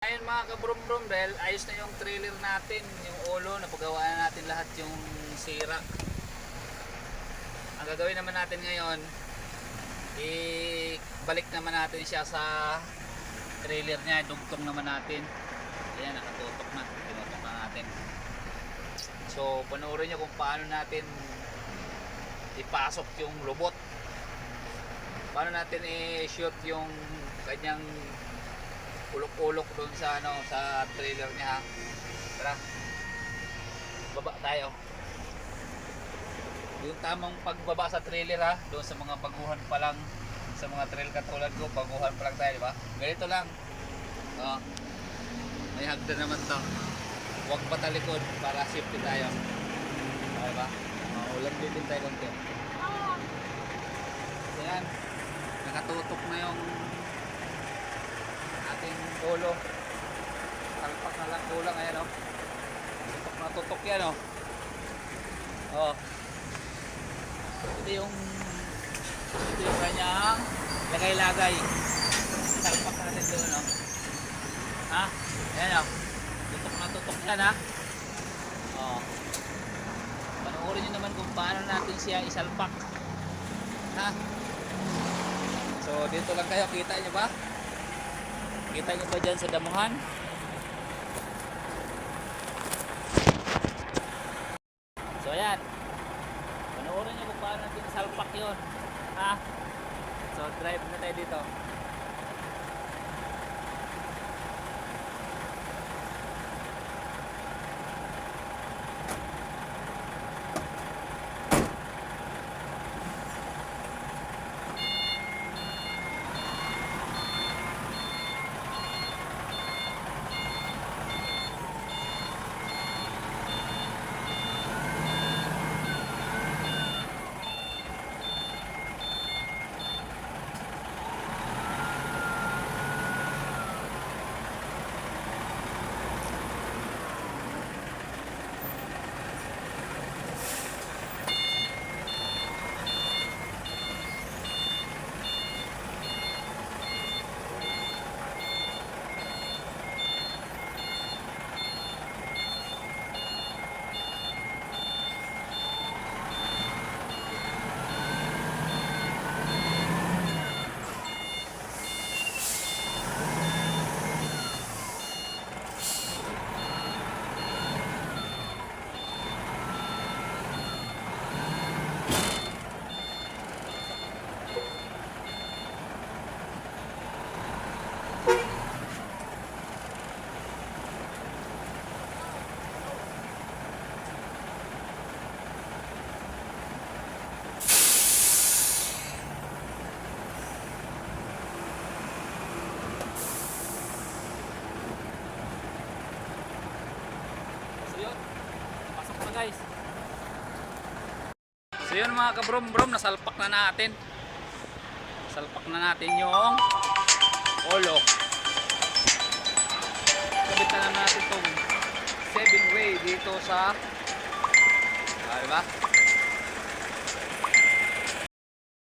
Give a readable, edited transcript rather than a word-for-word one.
Ayun mga kabrum-brum, dahil ayos na yung trailer natin, yung ulo, napagawa na natin lahat yung sira. Ang gagawin naman natin ngayon, ibalik naman natin siya sa trailer niya, dugtong naman natin. Ayan, nakatutok na, tinutok na natin. So, panoorin nyo kung paano natin ipasok yung robot. Paano natin i-shoot yung kanyang ulok-ulok doon sa sa trailer niya. Tara. Baba tayo. Yung tamang pagbaba sa trailer ha, doon sa mga baguhan pa lang, sa mga trail katulad ko, baguhan pa lang tayo, di ba? Ganito lang. Oh. May hagdan naman to. Huwag patalikod para safety tayo. Okay ba? Ulan din tayo konti. Ayan. Nakatutok na yung ating ulo. Talpak na lang kulang. Ayan o. Tutok na tutok yan o. Oh. Ito yung kanyang lagay-lagay. Talpak natin doon o. Ha? Ayan o. Tutok na tutok yan ha. Oh. Panoorin nyo naman kung paano natin siya isalpak. Ha? So dito lang kayo, kita nyo ba? Kita nyo ba dyan sa damuhan? So ayan, panoorin nyo kung paano natin isalpak yun. Ha? So drive na tayo dito. Guys. So yun mga kabrom-brom, nasalpak na natin. Salpak na natin yung ulo. Kabit na natin itong 7-way dito sa diba?